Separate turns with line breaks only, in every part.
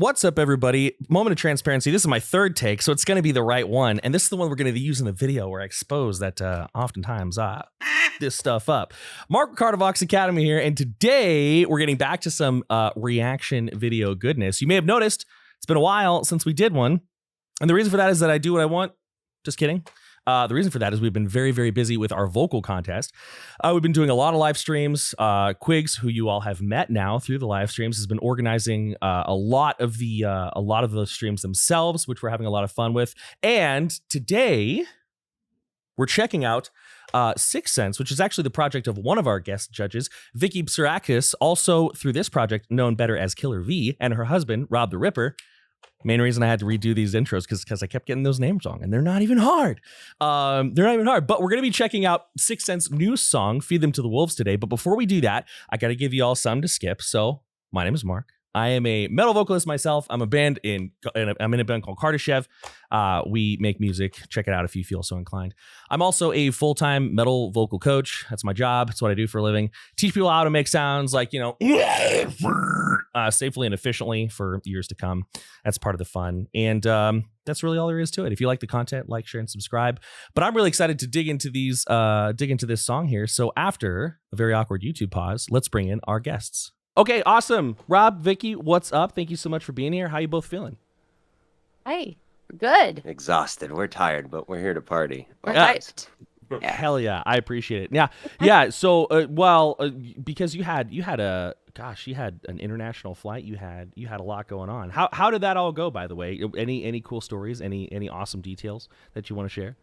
What's up, everybody? Moment of transparency. This is my third take, so it's going to be the right one. And this is the one we're going to use in the video where I expose that oftentimes this stuff up. Mark Kardavox Academy here, and today we're getting back to some reaction video goodness. You may have noticed it's been a while since we did one. And the reason for that is that I do what I want. Just kidding. The reason for that is we've been very, very busy with our vocal contest. We've been doing a lot of live streams. Quigs, who you all have met now through the live streams, has been organizing a lot of the streams themselves, which we're having a lot of fun with. And today we're checking out Sicksense, which is actually the project of one of our guest judges, Vicky Psarakis, also through this project known better as Killer V, and her husband, Rob the Ripper. Main reason I had to redo these intros because I kept getting those names wrong, and they're not even hard. But we're going to be checking out Sicksense's new song, Feed Them to the Wolves, today. But before we do that, I got to give you all some to skip. So my name is Mark. I am a metal vocalist myself. I'm in a band called Kardashev. We make music. Check it out if you feel so inclined. I'm also a full-time metal vocal coach. That's my job. That's what I do for a living. Teach people how to make sounds like, safely and efficiently for years to come. That's part of the fun. And that's really all there is to it. If you like the content, like, share, and subscribe. But I'm really excited to dig into this song here. So after a very awkward YouTube pause, let's bring in our guests. Okay, awesome. Rob, Vicky, what's up? Thank you so much for being here. How you both feeling?
Hey, good.
Exhausted. We're tired, but we're here to party.
We're hyped.
Yeah. Hell yeah, I appreciate it. Yeah. So, because you had an international flight. You had a lot going on. How did that all go? By the way, any cool stories? Any awesome details that you want to share?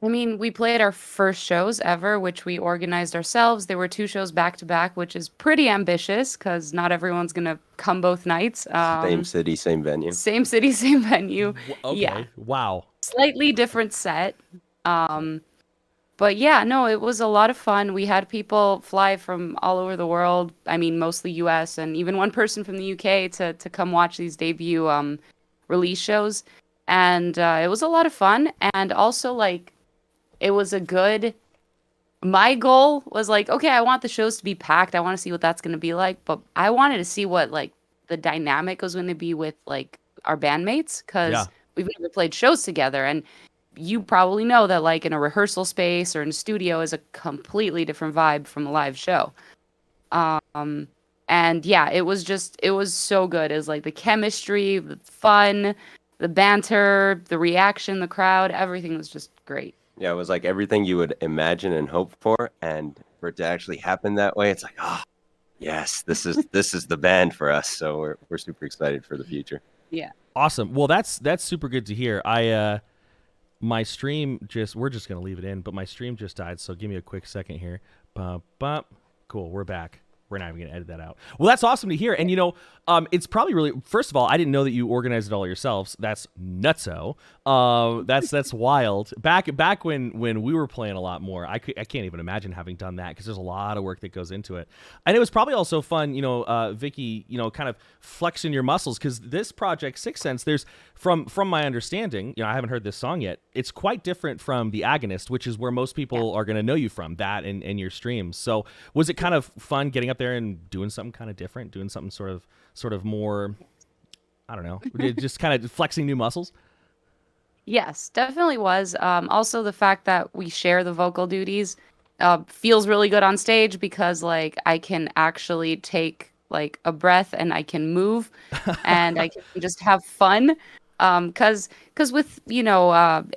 I mean, we played our first shows ever, which we organized ourselves. There were 2 shows back to back, which is pretty ambitious because not everyone's going to come both nights.
Same city, same venue.
Same city, same venue.
Okay. Yeah. Wow.
Slightly different set. But yeah, no, it was a lot of fun. We had people fly from all over the world. I mean, mostly US, and even one person from the UK to come watch these debut release shows. And it was a lot of fun. And also, it was my goal was okay, I want the shows to be packed. I want to see what that's going to be like. But I wanted to see what the dynamic was going to be with our bandmates, because we've never played shows together. And you probably know that in a rehearsal space or in a studio is a completely different vibe from a live show. And yeah, it was so good. It was the chemistry, the fun, the banter, the reaction, the crowd, everything was just great.
Yeah, it was everything you would imagine and hope for, and for it to actually happen that way, it's yes, this is the band for us. So we're super excited for the future.
Yeah.
Awesome. Well, that's super good to hear. My stream we're just gonna leave it in, but my stream just died, so give me a quick second here. Cool, we're back. We're not even going to edit that out. Well, that's awesome to hear. And, it's probably really, first of all, I didn't know that you organized it all yourselves. That's nutso. That's wild. Back when we were playing a lot more, I can't even imagine having done that, because there's a lot of work that goes into it. And it was probably also fun, Vicky, kind of flexing your muscles, because this project, Sicksense, there's, from my understanding, I haven't heard this song yet, it's quite different from the Agonist, which is where most people are going to know you from, that and your streams. So was it kind of fun getting up there and doing something kind of different, doing something sort of more, I don't know, just kind of flexing new muscles?
Yes, definitely was. Also, the fact that we share the vocal duties feels really good on stage, because I can actually take a breath and I can move and I can just have fun. Cause with,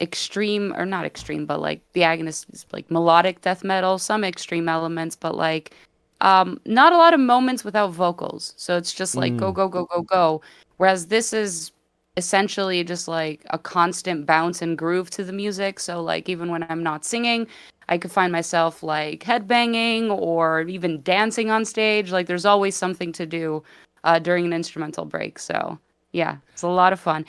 extreme, or not extreme, but the Agonist is melodic death metal, some extreme elements, but not a lot of moments without vocals. So it's just go, go, go, go, go. Whereas this is essentially just a constant bounce and groove to the music. So even when I'm not singing, I could find myself headbanging or even dancing on stage. There's always something to do during an instrumental break. So yeah, it's a lot of fun.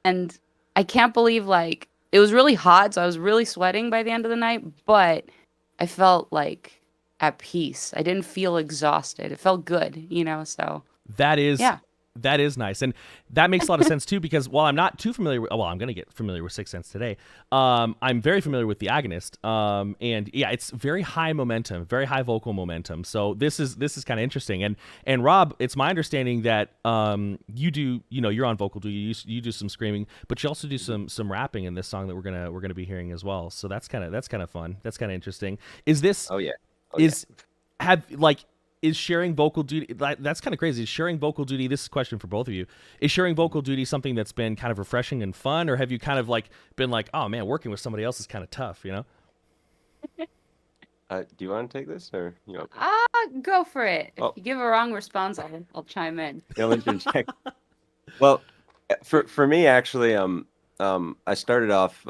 And I can't believe it was really hot, so I was really sweating by the end of the night, but I felt at peace. I didn't feel exhausted. It felt good, so
that is That is nice, and that makes a lot of sense too. Because while I'm not too familiar with, well, I'm gonna get familiar with Sicksense today. I'm very familiar with the Agonist, and yeah, it's very high momentum, very high vocal momentum. So this is kind of interesting. And Rob, it's my understanding that you do, you're on vocal duty, you do some screaming, but you also do some rapping in this song that we're gonna be hearing as well. So that's kind of fun. That's kind of interesting. Is this?
Oh yeah.
Is sharing vocal duty, that's kind of crazy. Is sharing vocal duty, this is a question for both of you, is sharing vocal duty something that's been kind of refreshing and fun, or have you kind of been like, oh man, working with somebody else is kind of tough,
Do you want to take this, or you know?
Go for it. If
Oh.
you give a wrong response, I'll chime in.
You'll interject. Well, for me actually, I started off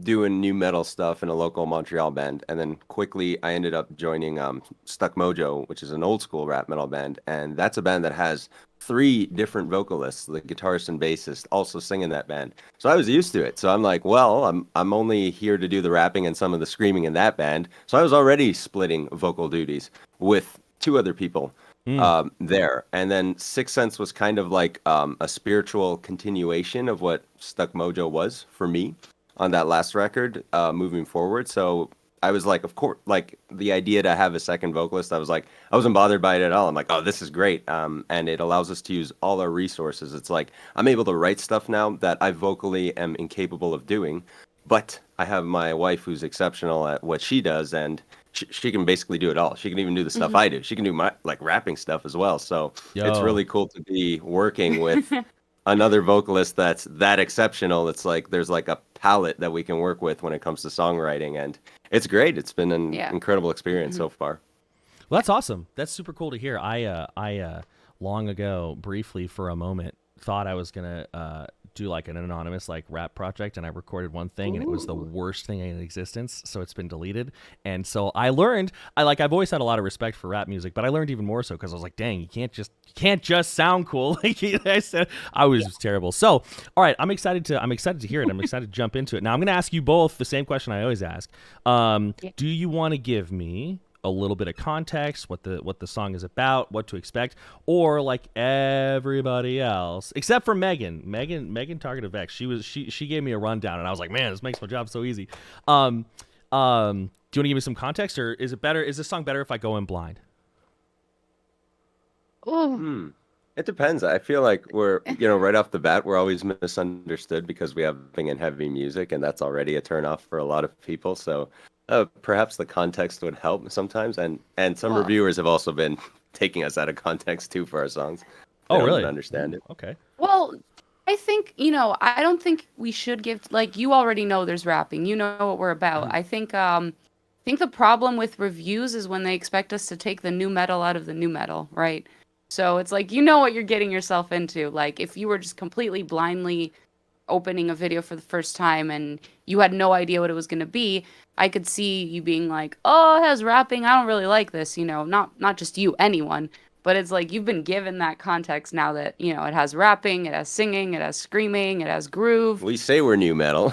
doing new metal stuff in a local Montreal band, and then quickly I ended up joining Stuck Mojo, which is an old school rap metal band, and that's a band that has 3 different vocalists, the guitarist and bassist, also sing in that band. So I was used to it. So I'm like, well, I'm only here to do the rapping and some of the screaming in that band. So I was already splitting vocal duties with 2 other people there. And then Sicksense was kind of like a spiritual continuation of what Stuck Mojo was for me on that last record moving forward. So I was like, of course, like the idea to have a second vocalist, I wasn't bothered by it at all. I'm like, oh, this is great. And it allows us to use all our resources. It's like I'm able to write stuff now that I vocally am incapable of doing, but I have my wife who's exceptional at what she does, and she can basically do it all. She can even do the stuff I do. She can do my rapping stuff as well. So it's really cool to be working with another vocalist that's that exceptional. It's like there's like a palette that we can work with when it comes to songwriting, and it's great. It's been an incredible experience so far.
Well, that's awesome. That's super cool to hear. I long ago, briefly for a moment, thought I was gonna do like an anonymous rap project, and I recorded one thing and it was the worst thing in existence, so it's been deleted. And so I learned, I've always had a lot of respect for rap music, but I learned even more so because I was like, dang, you can't just sound cool. Like I said, I was terrible. So all right, I'm excited to hear it. I'm excited to jump into it. Now I'm gonna ask you both the same question I always ask. Do you want to give me a little bit of context, what the song is about, what to expect, or like everybody else, except for Megan Kardavox, she gave me a rundown, and I was like, man, this makes my job so easy. Do you want to give me some context, or is this song better if I go in blind?
It depends. I feel like we're, right off the bat, we're always misunderstood because we have heavy music, and that's already a turnoff for a lot of people. So perhaps the context would help sometimes, and some reviewers have also been taking us out of context too for our songs. They don't even understand it.
Okay.
Well, I think, I don't think we should give, you already know there's rapping. You know what we're about. I think the problem with reviews is when they expect us to take the new metal out of the new metal, right? So it's like, what you're getting yourself into. Like, if you were just completely blindly opening a video for the first time and you had no idea what it was going to be, I could see you being like, oh, it has rapping, I don't really like this, not just you, anyone. But it's like you've been given that context now that, it has rapping, it has singing, it has screaming, it has groove.
We say we're new metal.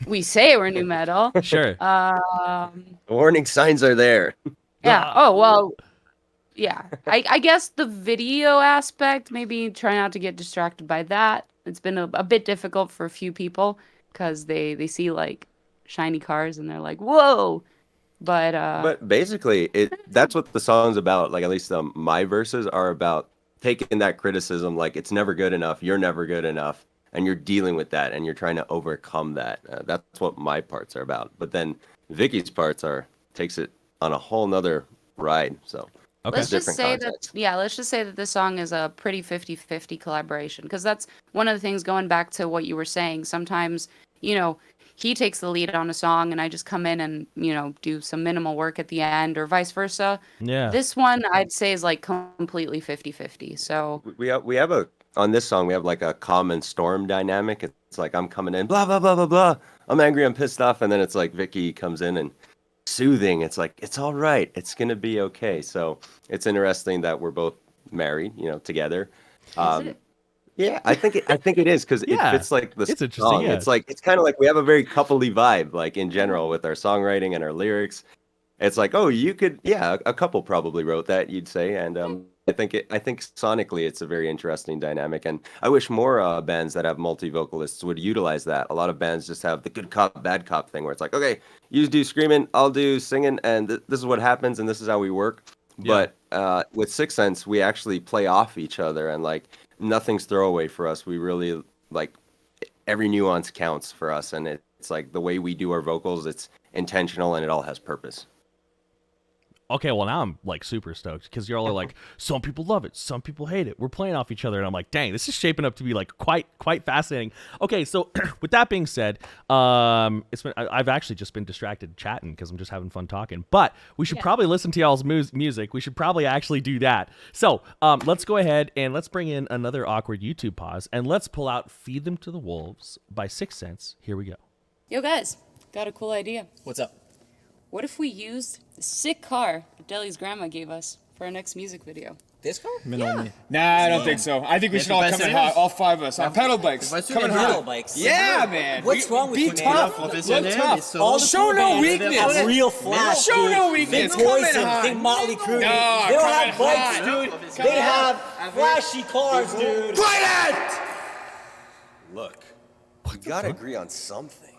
We say we're new metal.
Sure.
Warning signs are there.
Yeah. Oh, well, yeah. I guess the video aspect, maybe try not to get distracted by that. It's been a bit difficult for a few people because they see shiny cars and they're like, whoa. But
basically that's what the song's about. Like, at least my verses are about taking that criticism, like it's never good enough, you're never good enough, and you're dealing with that and you're trying to overcome that. That's what my parts are about. But then Vicky's parts takes it on a whole nother ride. So
okay.
Let's just say that this song is a pretty 50-50 collaboration, because that's one of the things, going back to what you were saying. Sometimes, he takes the lead on a song and I just come in and, do some minimal work at the end, or vice versa.
Yeah.
This one I'd say is completely 50-50. So
we have on this song, we have like a calm and storm dynamic. It's like I'm coming in, blah, blah, blah, blah, blah. I'm angry, I'm pissed off. And then it's like Vicky comes in and soothing. It's like, it's all right. It's going to be okay. So it's interesting that we're both married, together.
Is it?
Yeah, I think it is, because it fits like the
it's
song.
interesting. Yeah.
It's kind of like we have a very coupley vibe, like in general with our songwriting and our lyrics. It's like, oh, you could, a couple probably wrote that, you'd say, and I think sonically it's a very interesting dynamic, and I wish more bands that have multi vocalists would utilize that. A lot of bands just have the good cop, bad cop thing, where it's like, okay, you do screaming, I'll do singing, and this is what happens, and this is how we work.
Yeah.
But with Sicksense, we actually play off each other, and like nothing's throwaway for us. We really like every nuance counts for us, and it's like the way we do our vocals, it's intentional and it all has purpose.
Okay, well now I'm like super stoked because you're all like, some people love it, some people hate it. We're playing off each other, and I'm like, dang, this is shaping up to be like quite fascinating. Okay, so with that being said, I've actually just been distracted chatting because I'm just having fun talking. But we should probably listen to y'all's music. We should probably actually do that. So let's go ahead and let's bring in another awkward YouTube pause, and let's pull out "Feed Them to the Wolves" by Sicksense. Here we go.
Yo guys, got a cool idea.
What's up?
What if we used the sick car that Deli's grandma gave us for our next music video?
This car?
Yeah.
Nah, I don't think so. I think we should all come in hot, all five of us, on pedal bikes. Coming
pedal
hard.
bikes.
Yeah, man.
What's wrong with
be
you,
tough.
man?
Look tough.
All the
Show
cool
no
bands,
weakness.
they're real flash,
Show
dude.
no weakness.
Think
Come in
Poison,
hot.
think Motley Crue.
No,
They don't
come
have
in
bikes,
hot.
dude.
Come
They
in
have
hot.
flashy cars, dude.
Quiet! Look, we gotta agree on something.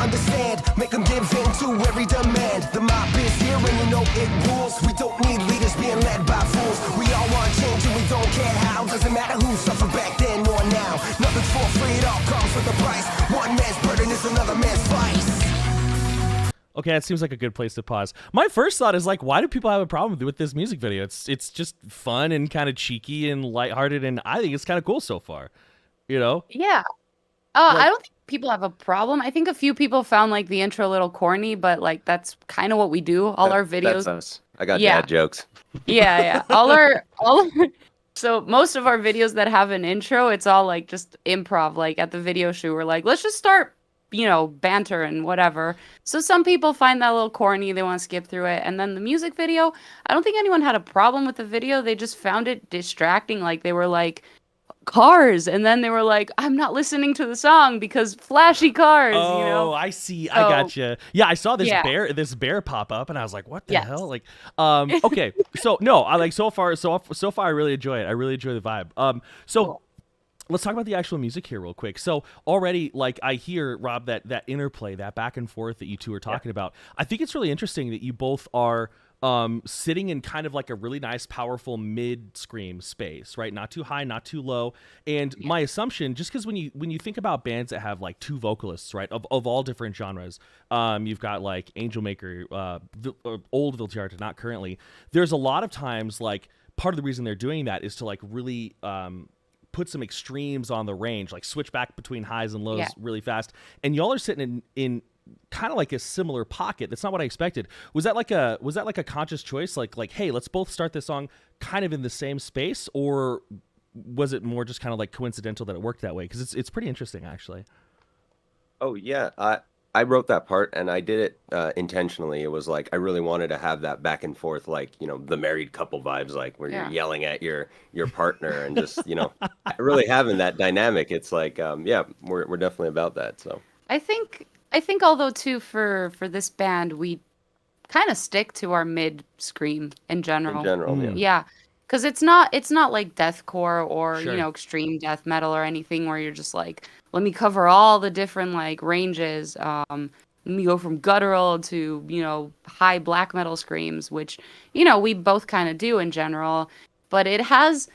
Understand, make them give in to every demand. The mob is here and you know it rules. We don't need leaders being led by fools. We all want change and we don't care how. Doesn't matter who suffered back then or now. Nothing's for free, it all comes with a price. One man's burden is another man's vice.
Okay, that seems like a good place to pause. My first thought is like, why do people have a problem with this music video? It's just fun and kind of cheeky and lighthearted, and I think it's kind of cool so far. You know?
Yeah. I don't think people have a problem. I think a few people found like the intro a little corny, but like that's kind of what we do. All our videos.
That's us. I got
Yeah.
dad jokes.
Yeah. So most of our videos that have an intro, it's all like just improv. Like at the video shoot, we're like, let's just start, banter and whatever. So some people find that a little corny. They want to skip through it. And then the music video, I don't think anyone had a problem with the video. They just found it distracting. Like they were like, cars, and then they were like, I'm not listening to the song because flashy cars.
Oh, I see. I gotcha. Yeah, I saw this
Yeah.
bear pop up, and I was like, what the
Yes.
hell? Like, okay. So no, I like so far I really enjoy it. I really enjoy the vibe. So.
Cool.
Let's talk about the actual music here real quick. So already, like, I hear, Rob, that interplay, that back and forth that you two are talking about. I think it's really interesting that you both are sitting in kind of like a really nice, powerful mid-scream space, right? Not too high, not too low. And my assumption, just because when you think about bands that have like two vocalists, right, of all different genres, you've got like Angel Maker, old Viltiarta, not currently. There's a lot of times, like, part of the reason they're doing that is to like really put some extremes on the range, like switch back between highs and lows really fast. And y'all are sitting in kind of like a similar pocket. That's not what I expected. Was that like a conscious choice? Like, hey, let's both start this song kind of in the same space, or was it more just kind of like coincidental that it worked that way? Because it's pretty interesting, actually.
Oh yeah, I wrote that part and I did it intentionally. It was like I really wanted to have that back and forth, like, the married couple vibes, like where you're yelling at your partner and just really having that dynamic. It's like we're definitely about that. So
I think although too for this band we kind of stick to our mid scream in general. Yeah. Because it's not like deathcore or extreme death metal or anything where you're just like, let me cover all the different like ranges. Let me go from guttural to high black metal screams, which we both kind of do in general. But it's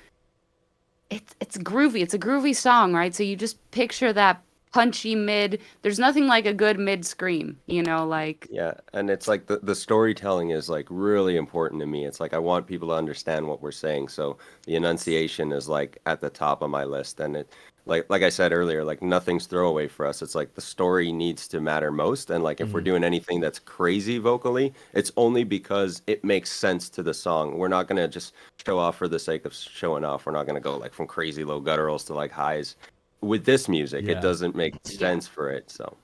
groovy. It's a groovy song, right? So you just picture that punchy mid. There's nothing like a good mid scream, like.
Yeah, and it's like the storytelling is like really important to me. It's like I want people to understand what we're saying, so the enunciation is like at the top of my list, and like I said earlier, like nothing's throwaway for us. It's like the story needs to matter most. And like if we're doing anything that's crazy vocally, it's only because it makes sense to the song. We're not gonna just show off for the sake of showing off. We're not gonna go like from crazy low gutturals to like highs. With this music, it doesn't make sense for it. So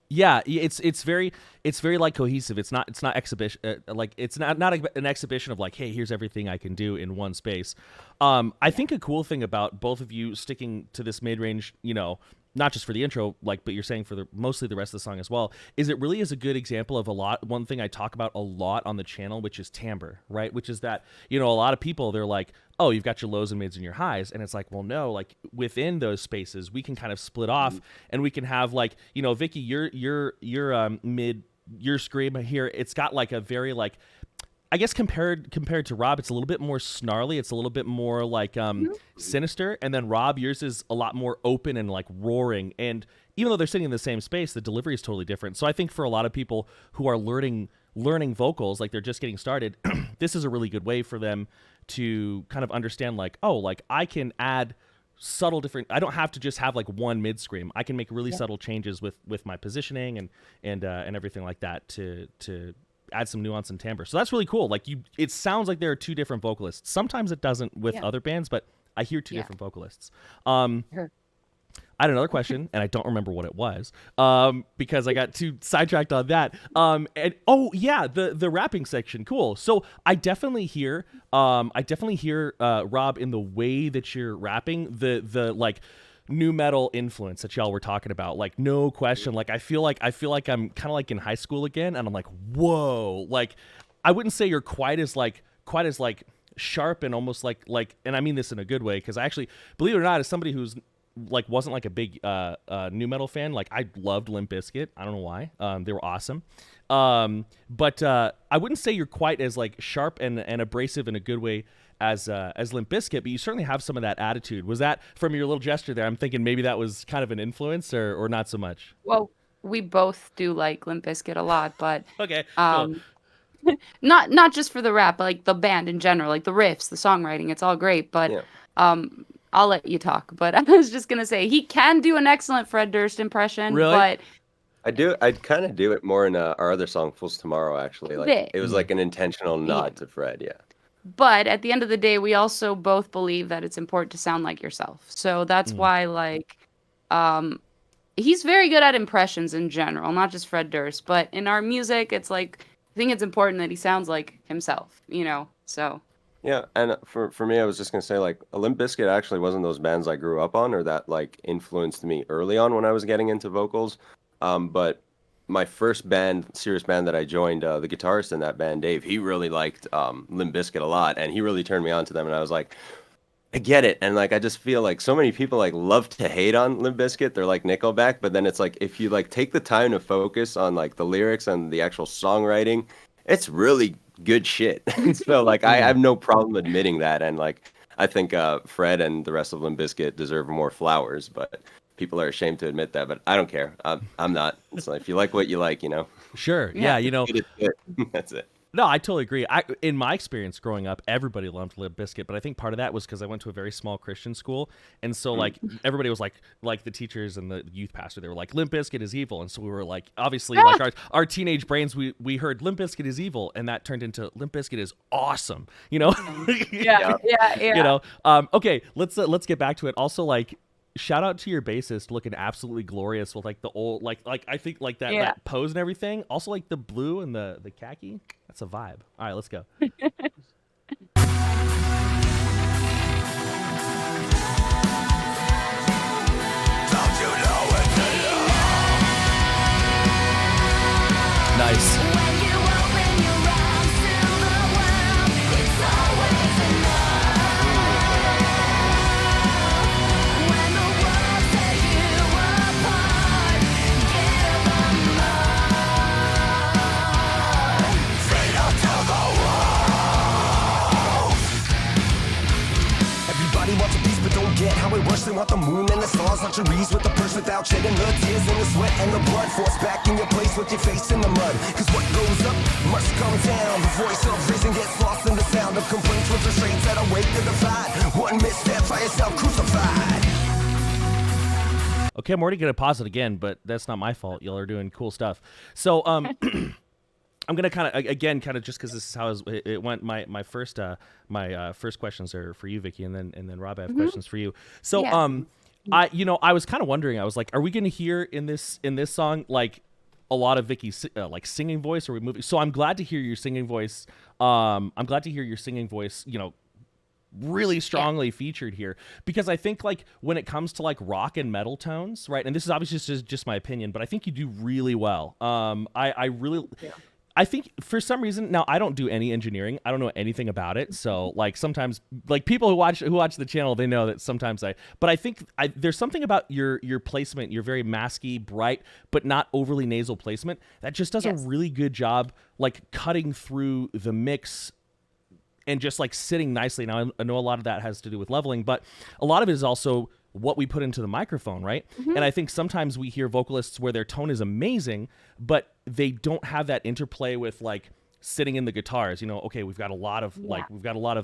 yeah, it's very like cohesive. It's not exhibition like it's not an exhibition of like, hey, here's everything I can do in one space. I think a cool thing about both of you sticking to this mid range, you know, not just for the intro, like, but you're saying for mostly the rest of the song as well, is it really is a good example of one thing I talk about a lot on the channel, which is timbre, right? Which is that, you know, a lot of people, they're like, oh, you've got your lows and mids and your highs. And it's like, well, no, like within those spaces, we can kind of split off and we can have like, you know, Vicky, your mid, your scream here, it's got like a very like, I guess compared to Rob, it's a little bit more snarly. It's a little bit more like sinister. And then Rob, yours is a lot more open and like roaring. And even though they're sitting in the same space, the delivery is totally different. So I think for a lot of people who are learning vocals, like they're just getting started, this is a really good way for them to kind of understand like, oh, like I can add subtle different. I don't have to just have like one mid scream. I can make really subtle changes with my positioning and everything like that to add some nuance and timbre. So that's really cool. Like it sounds like there are two different vocalists. Sometimes it doesn't with other bands, but I hear two different vocalists.
Sure.
I had another question and I don't remember what it was because I got too sidetracked on that. And oh yeah, the rapping section. Cool. So I definitely hear Rob in the way that you're rapping, the like new metal influence that y'all were talking about, like no question. Like I feel like I'm kind of like in high school again, and I'm like, whoa. Like I wouldn't say you're quite as sharp and almost like, and I mean this in a good way, because I actually, believe it or not, as somebody who's like wasn't like a big new metal fan, like I loved Limp Bizkit. I don't know why. They were awesome. But I wouldn't say you're quite as like sharp and abrasive in a good way as Limp Bizkit, but you certainly have some of that attitude. Was that from your little gesture there? I'm thinking maybe that was kind of an influence or not so much.
Well, we both do like Limp Bizkit a lot, but
okay, cool.
not just for the rap, but like the band in general, like the riffs, the songwriting, it's all great. But I'll let you talk. But I was just gonna say he can do an excellent Fred Durst impression.
Really?
But
I kind of do it more in our other song, Fools Tomorrow, actually. Like it was like an intentional nod to Fred, yeah.
But at the end of the day, we also both believe that it's important to sound like yourself. So that's why, like, he's very good at impressions in general, not just Fred Durst. But in our music, it's like, I think it's important that he sounds like himself, you know? So.
Yeah, and for me, I was just going to say, like, Limp Bizkit actually wasn't those bands I grew up on or that, like, influenced me early on when I was getting into vocals. But my first serious band that I joined, the guitarist in that band, Dave, he really liked Limp Bizkit a lot, and he really turned me on to them, and I was like, I get it. And like I just feel like so many people like love to hate on Limp Bizkit. They're like Nickelback, but then it's like if you like take the time to focus on like the lyrics and the actual songwriting, it's really good shit. So like I have no problem admitting that, and like I think Fred and the rest of Limp Bizkit deserve more flowers, but people are ashamed to admit that, but I don't care. I'm not. It's like if you like what you like, you know.
Sure. Yeah, you know.
That's it.
No, I totally agree. In my experience growing up, everybody loved Limp Bizkit, but I think part of that was because I went to a very small Christian school, and so like everybody was like the teachers and the youth pastor, they were like, Limp Bizkit is evil, and so we were like, obviously, like our teenage brains, we heard Limp Bizkit is evil, and that turned into Limp Bizkit is awesome, you know?
Yeah.
You know, okay, let's get back to it. Also, like, shout out to your bassist looking absolutely glorious with like the old like I think like that pose and everything. Also like the blue and the khaki. That's a vibe. All right, let's go. Nice.
Wants a piece but don't get how it works. They want the moon and the stars, luxuries with the purse without shedding the tears and the sweat and the blood. Force back in your place with your face in the mud. Cause what goes up must come down. The voice of reason gets lost in the sound of complaints with restraints that awake to the fight. One misstep, find yourself crucified.
Okay, I'm already gonna pause it again, but that's not my fault. Y'all are doing cool stuff. So I'm gonna kind of just because this is how it went. My first questions are for you, Vicky, and then Rob, I have questions for you. So I was kind of wondering. I was like, are we gonna hear in this song like a lot of Vicky's like singing voice, or are we moving? So I'm glad to hear your singing voice. Really strongly featured here, because I think like when it comes to like rock and metal tones, right? And this is obviously just my opinion, but I think you do really well. I think for some reason, now I don't do any engineering. I don't know anything about it. So like sometimes like people who watch the channel, they know that sometimes but I think there's something about your placement, your very masky, bright, but not overly nasal placement that just does a really good job like cutting through the mix and just like sitting nicely. Now I know a lot of that has to do with leveling, but a lot of it is also what we put into the microphone, right? And I think sometimes we hear vocalists where their tone is amazing, but they don't have that interplay with like sitting in the guitars. You know, okay, we've got a lot of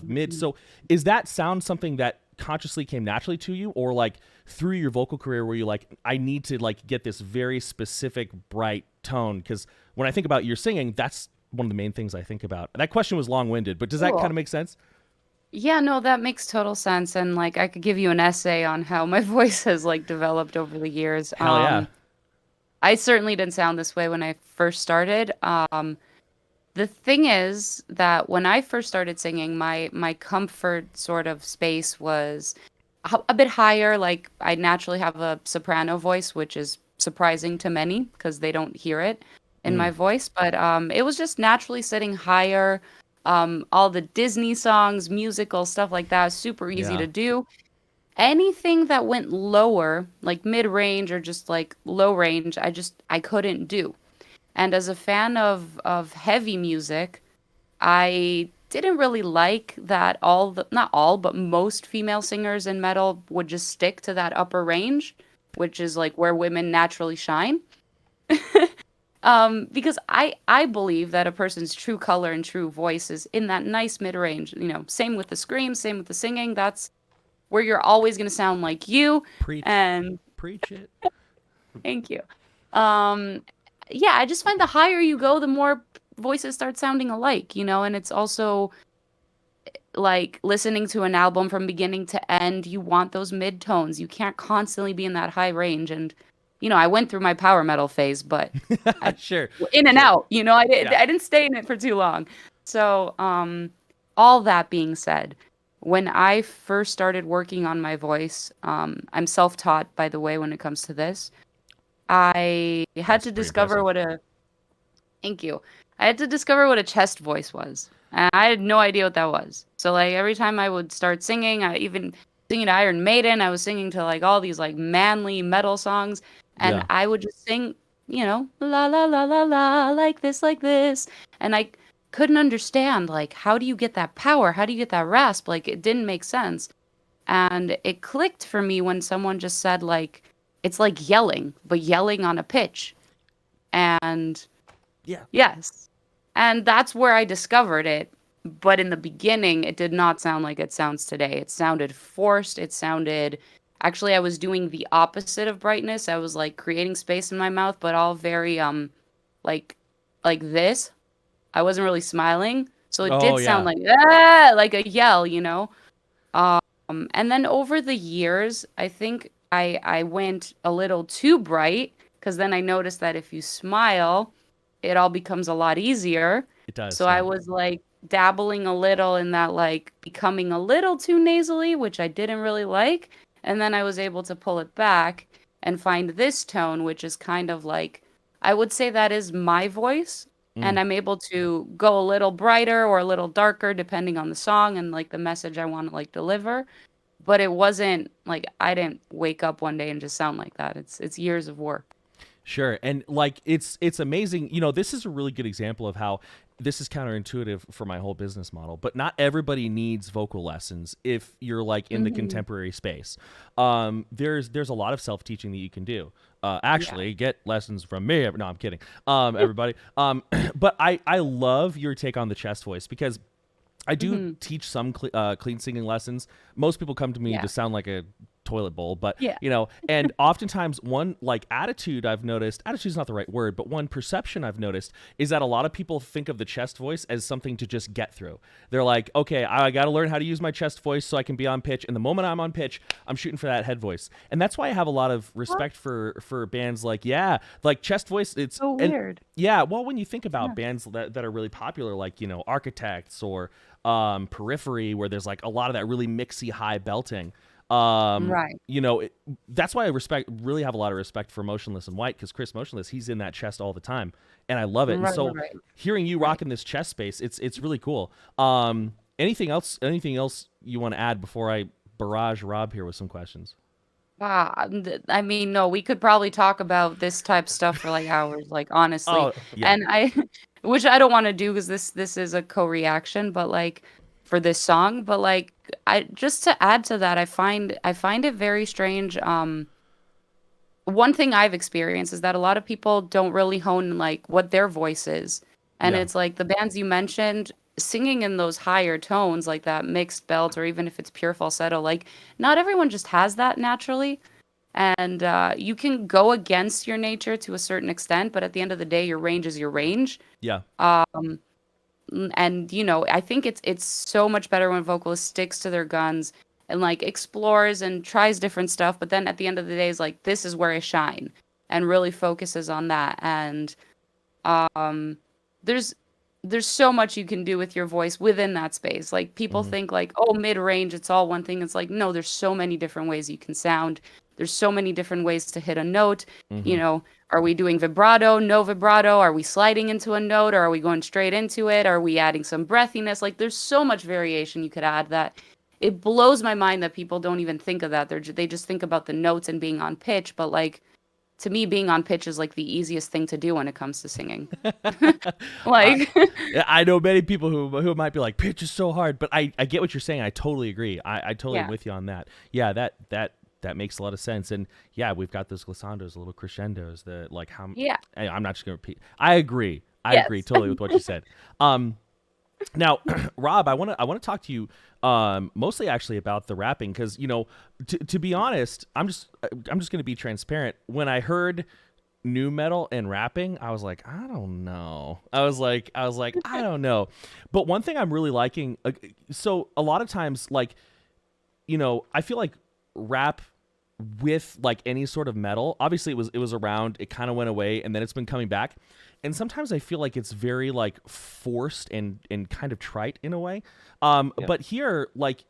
mid. So is that sound something that consciously came naturally to you, or like through your vocal career where you like, I need to like get this very specific bright tone? Because when I think about your singing, that's one of the main things I think about. That question was long-winded, but does that kind of make sense?
Yeah, no, that makes total sense. And like I could give you an essay on how my voice has like developed over the years.
Hell yeah.
I certainly didn't sound this way when I first started. The thing is that when I first started singing, my comfort sort of space was a bit higher. Like I naturally have a soprano voice, which is surprising to many because they don't hear it in my voice. But it was just naturally sitting higher. All the Disney songs, musical stuff like that, super easy to do. Anything that went lower, like mid-range or just like low range, I couldn't do. And as a fan of heavy music, I didn't really like that not all, but most female singers in metal would just stick to that upper range, which is like where women naturally shine. Because I believe that a person's true color and true voice is in that nice mid-range. You know, same with the scream, same with the singing. That's where you're always going to sound like you.
Preach it.
Thank you. Yeah, I just find the higher you go, the more voices start sounding alike, you know, and it's also like listening to an album from beginning to end, you want those mid-tones. You can't constantly be in that high range. And you know, I went through my power metal phase, but in and out, you know, I didn't stay in it for too long. So, all that being said, when I first started working on my voice, I'm self-taught, by the way, when it comes to this. I had to discover thank you. I had to discover what a chest voice was. And I had no idea what that was. So like every time I would start singing, I even singing to Iron Maiden, I was singing to like all these like manly metal songs. And I would just sing, you know, la, la, la, la, la, like this. And I couldn't understand, like, how do you get that power? How do you get that rasp? Like, it didn't make sense. And it clicked for me when someone just said, like, it's like yelling, but yelling on a pitch. And yes. And that's where I discovered it. But in the beginning, it did not sound like it sounds today. It sounded forced. Actually, I was doing the opposite of brightness. I was like creating space in my mouth, but all very like this. I wasn't really smiling, so it did sound like a yell, you know. And then over the years, I think I went a little too bright because then I noticed that if you smile, it all becomes a lot easier.
It does.
So I was like dabbling a little in that, like becoming a little too nasally, which I didn't really like. And then I was able to pull it back and find this tone, which is kind of like, I would say that is my voice. And I'm able to go a little brighter or a little darker, depending on the song and like the message I want to like deliver. But it wasn't like, I didn't wake up one day and just sound like that. It's years of work.
Sure. And like, it's amazing. You know, this is a really good example of how this is counterintuitive for my whole business model, but not everybody needs vocal lessons if you're like in the contemporary space. There's a lot of self-teaching that you can do. Get lessons from me. No, I'm kidding. Everybody. But I love your take on the chest voice because I do teach some clean singing lessons. Most people come to me to sound like a toilet bowl, but
Yeah.
and oftentimes one like attitude's not the right word, but one perception I've noticed is that a lot of people think of the chest voice as something to just get through. They're like, okay, I got to learn how to use my chest voice so I can be on pitch, and the moment I'm on pitch, I'm shooting for that head voice. And that's why I have a lot of respect for bands like chest voice. It's
So weird.
well, when you think about bands that are really popular, like Architects or Periphery, where there's like a lot of that really mixy high belting.
Right.
That's why I really have a lot of respect for Motionless and White, because Chris Motionless, he's in that chest all the time, and I love it. And so hearing you rocking this chest space, it's really cool. Anything else you want to add before I barrage Rob here with some questions?
I mean, no, we could probably talk about this type of stuff for like hours, like honestly.
Oh, yeah.
And which I don't want to do because this is a co-reaction, but like for this song, but like I just to add to that, I find it very strange. One thing I've experienced is that a lot of people don't really hone like what their voice is, and it's like the bands you mentioned singing in those higher tones, like that mixed belt, or even if it's pure falsetto, like not everyone just has that naturally. And you can go against your nature to a certain extent, but at the end of the day, your range is your range.
Yeah.
And I think it's so much better when a vocalist sticks to their guns and like explores and tries different stuff, but then at the end of the day is like, this is where I shine, and really focuses on that. And there's so much you can do with your voice within that space. Like people think like, oh, mid-range, it's all one thing. It's like, no, there's so many different ways you can sound. There's so many different ways to hit a note. Are we doing vibrato, no vibrato? Are we sliding into a note, or are we going straight into it? Are we adding some breathiness? Like there's so much variation you could add that it blows my mind that people don't even think of that. They just think about the notes and being on pitch. But like, to me, being on pitch is like the easiest thing to do when it comes to singing. Like,
I know many people who might be like, pitch is so hard, but I get what you're saying. I totally agree. I totally am with you on that. Yeah, that makes a lot of sense. And yeah, we've got those glissandos, little crescendos that like how.
Yeah.
I'm not just gonna repeat. I agree. I agree totally with what you said. Now, Rob, I want to talk to you mostly actually about the rapping, because to be honest, I'm just going to be transparent. When I heard nu metal and rapping, I was like, I don't know. I was like, I don't know. But one thing I'm really liking, so a lot of times, like, I feel like rap with like any sort of metal, obviously it was around, it kind of went away, and then it's been coming back. And sometimes I feel like it's very like forced and kind of trite in a way. But here, like,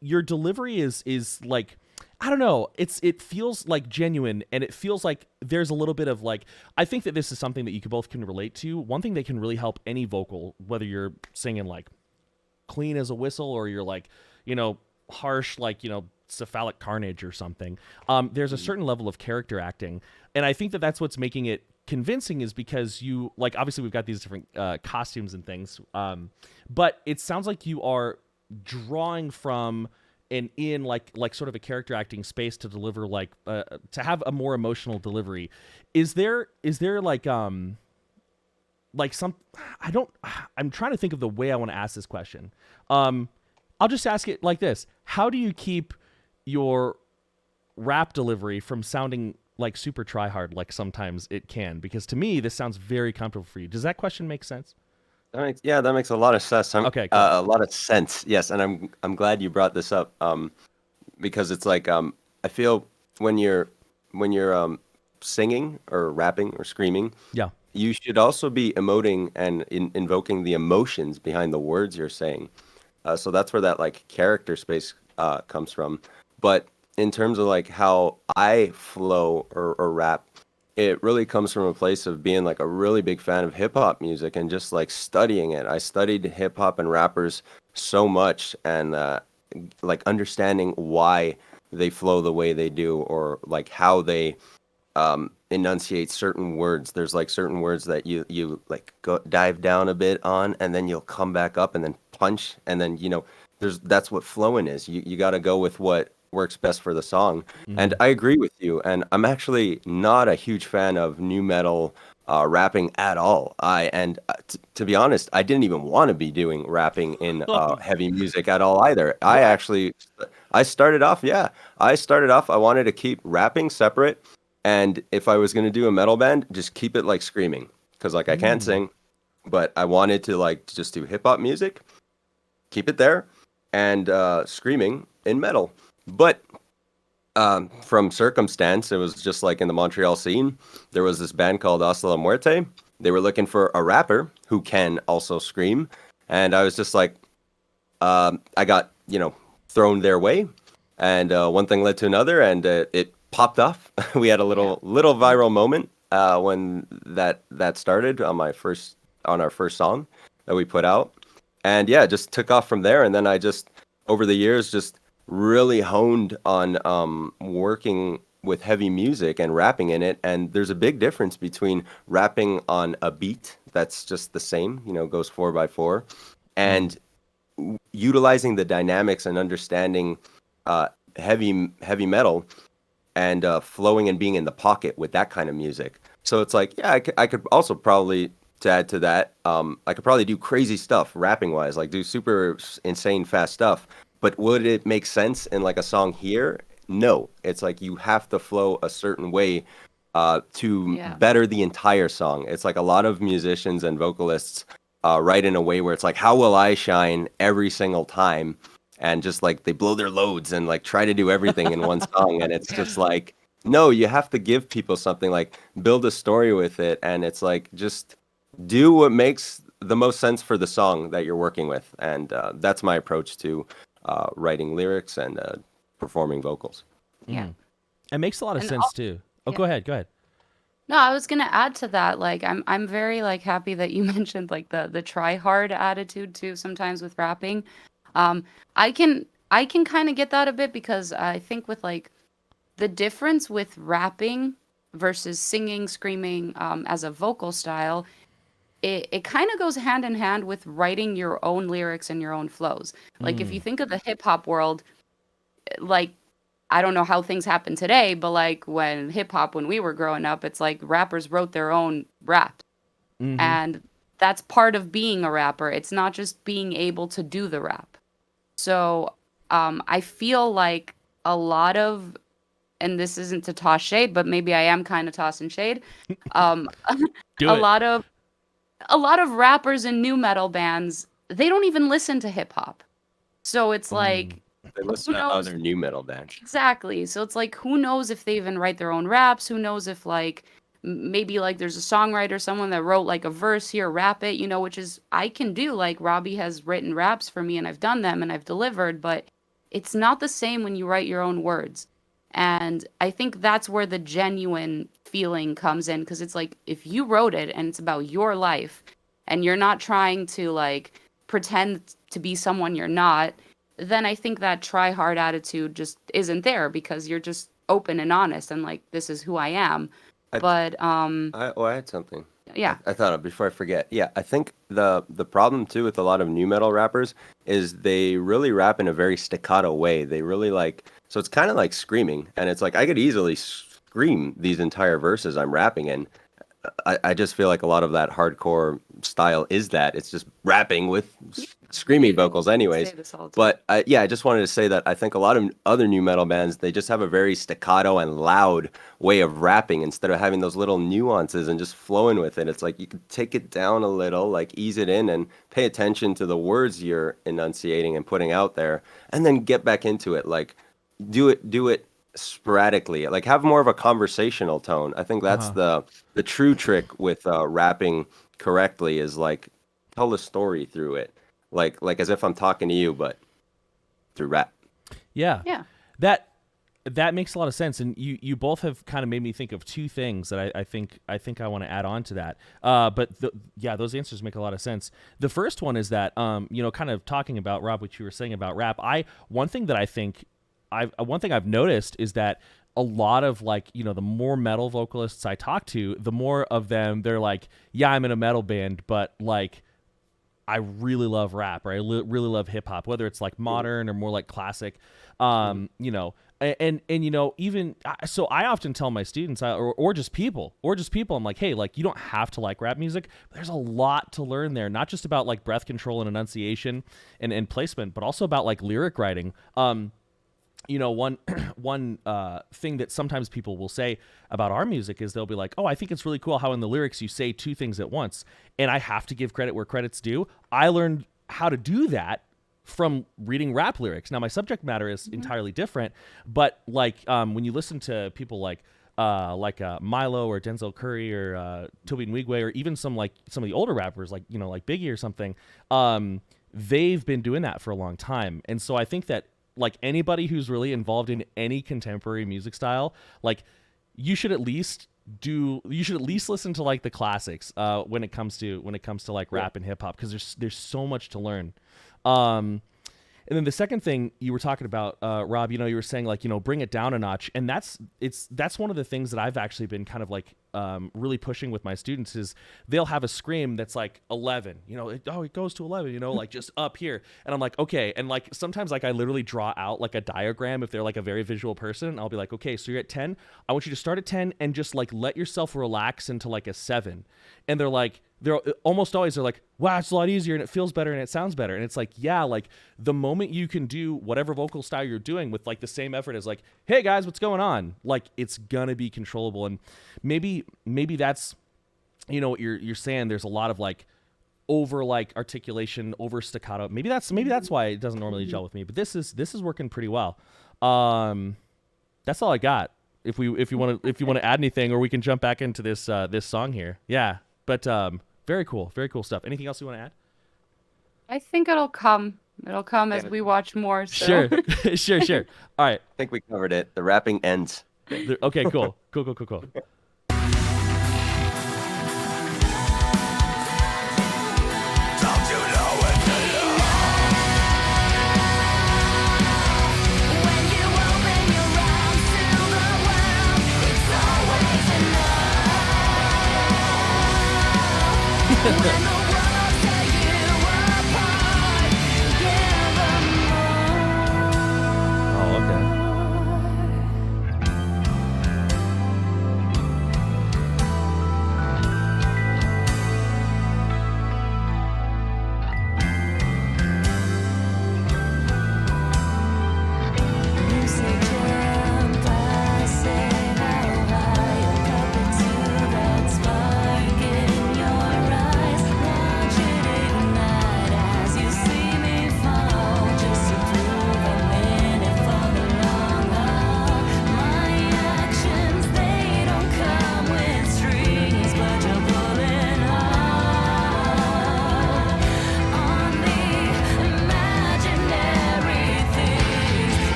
your delivery is like, I don't know, it feels like genuine, and it feels like there's a little bit of like, I think that this is something that you both can relate to. One thing that can really help any vocal, whether you're singing like clean as a whistle, or you're like, harsh, like, cephalic carnage or something. There's a certain level of character acting. And I think that that's what's making it convincing, is because you, like, obviously we've got these different costumes and things. But it sounds like you are drawing from and in like sort of a character acting space to deliver like to have a more emotional delivery. Is there like some, I'm trying to think of the way I want to ask this question. I'll just ask it like this. How do you keep your rap delivery from sounding like super try hard like sometimes it can? Because to me, this sounds very comfortable for you. Does that question make sense?
That makes a lot of sense.
Okay, cool.
A lot of sense. Yes, and I'm glad you brought this up, because it's like I feel when you're singing or rapping or screaming,
yeah,
you should also be emoting and invoking the emotions behind the words you're saying. So that's where that like character space comes from. But in terms of like how I flow or rap, it really comes from a place of being like a really big fan of hip hop music and just like studying it. I studied hip hop and rappers so much, and like understanding why they flow the way they do, or like how they enunciate certain words. There's like certain words that you like go dive down a bit on, and then you'll come back up and then punch, and then that's what flowing is. You got to go with what works best for the song. And I agree with you, and I'm actually not a huge fan of nu metal rapping at all. To be honest, I didn't even want to be doing rapping in heavy music at all either. I I started off, I wanted to keep rapping separate. And if I was going to do a metal band, just keep it like screaming. Because like I can't sing, but I wanted to like just do hip hop music, keep it there, and screaming in metal. But from circumstance, it was just like in the Montreal scene, there was this band called Hasta la Muerte. They were looking for a rapper who can also scream. And I was just like, I got, thrown their way. And one thing led to another, and it popped off. We had a little viral moment when that started on our first song that we put out. And yeah, it just took off from there. And then I just, over the years, just really honed on working with heavy music and rapping in it. And there's a big difference between rapping on a beat that's just the same, goes 4x4, and utilizing the dynamics and understanding heavy metal and flowing and being in the pocket with that kind of music. So it's like, yeah, I could also probably, to add to that, I could probably do crazy stuff rapping wise, like do super insane fast stuff. But would it make sense in like a song here? No. It's like you have to flow a certain way to better the entire song. It's like a lot of musicians and vocalists write in a way where it's like, how will I shine every single time? And just like they blow their loads and like try to do everything in one song. And it's just like, no, you have to give people something, like build a story with it. And it's like, just do what makes the most sense for the song that you're working with. And that's my approach to writing lyrics and performing vocals.
Yeah.
It makes a lot of sense too. Oh, go ahead.
No, I was gonna add to that. Like, I'm very like happy that you mentioned like the try hard attitude too. Sometimes with rapping, I can kind of get that a bit, because I think with like the difference with rapping versus singing, screaming as a vocal style, it kind of goes hand in hand with writing your own lyrics and your own flows. Like if you think of the hip hop world, like, I don't know how things happen today, but like when we were growing up, it's like rappers wrote their own raps. And that's part of being a rapper. It's not just being able to do the rap. So I feel like a lot of, and this isn't to toss shade, but maybe I am kind of tossing shade. A lot of rappers in new metal bands, they don't even listen to hip hop. So it's like,
They listen to other new metal bands.
Exactly. So it's like, who knows if they even write their own raps? Who knows if like maybe like there's a songwriter, someone that wrote like a verse here, rap it, which is I can do. Like Robbie has written raps for me and I've done them and I've delivered, but it's not the same when you write your own words. And I think that's where the genuine feeling comes in, because it's like, if you wrote it and it's about your life and you're not trying to like pretend to be someone you're not, then I think that try hard attitude just isn't there, because you're just open and honest and like, this is who I am. I had something. Yeah.
I thought of before I forget. Yeah, I think the problem too with a lot of new metal rappers is they really rap in a very staccato way. They really like, so it's kind of like screaming, and it's like I could easily scream these entire verses I'm rapping in. I just feel like a lot of that hardcore style is that it's just rapping with screaming vocals anyways. But I just wanted to say that I think a lot of other new metal bands, they just have a very staccato and loud way of rapping instead of having those little nuances and just flowing with it. It's like you could take it down a little, like ease it in and pay attention to the words you're enunciating and putting out there, and then get back into it. Like do it sporadically, like have more of a conversational tone. I think that's the true trick with rapping correctly, is like tell the story through it, like as if I'm talking to you, but through rap.
Yeah that makes a lot of sense. And you both have kind of made me think of two things that I think I want to add on to that, but those answers make a lot of sense. The first one is that kind of talking about, Rob, what you were saying about rap, one thing I've noticed is that a lot of like, the more metal vocalists I talk to, the more of them, they're like, yeah, I'm in a metal band, but like, I really love rap, or I really love hip hop, whether it's like modern or more like classic, and even so I often tell my students or just people, I'm like, hey, like you don't have to like rap music. There's a lot to learn there, not just about like breath control and enunciation and placement, but also about like lyric writing. you know, one thing that sometimes people will say about our music is they'll be like, oh, I think it's really cool how in the lyrics you say two things at once. And I have to give credit where credit's due. I learned how to do that from reading rap lyrics. Now, my subject matter is entirely different, but like when you listen to people like Milo or Denzel Curry or Toby Nwigwe, or even some of the older rappers like, you know, like Biggie or something, they've been doing that for a long time. And so I think that like anybody who's really involved in any contemporary music style, like you should at least listen to like the classics when it comes to like rap and hip hop, because there's so much to learn. And then the second thing you were talking about, Rob, you know, you were saying like, you know, bring it down a notch. And that's one of the things that I've actually been kind of like really pushing with my students is they'll have a scream that's like 11, you know, it goes to 11, you know, like just up here. And I'm like, okay. And like sometimes like I literally draw out like a diagram if they're like a very visual person. I'll be like, okay, so you're at 10. I want you to start at 10 and just like let yourself relax into like a 7. And they're almost always like, wow, it's a lot easier and it feels better and it sounds better. And it's like, yeah, like the moment you can do whatever vocal style you're doing with like the same effort as like, hey guys, what's going on? Like it's gonna be controllable. And maybe that's, you know, what you're saying. There's a lot of like over like articulation, over staccato. Maybe that's why it doesn't normally gel with me. But this is working pretty well. That's all I got. If you want to add anything, or we can jump back into this song here. Yeah. But very cool stuff. Anything else you want to add?
I think it'll come. It'll come as we watch more. So.
Sure. Sure. All right.
I think we covered it. The rapping ends.
Okay, cool. Oh, okay.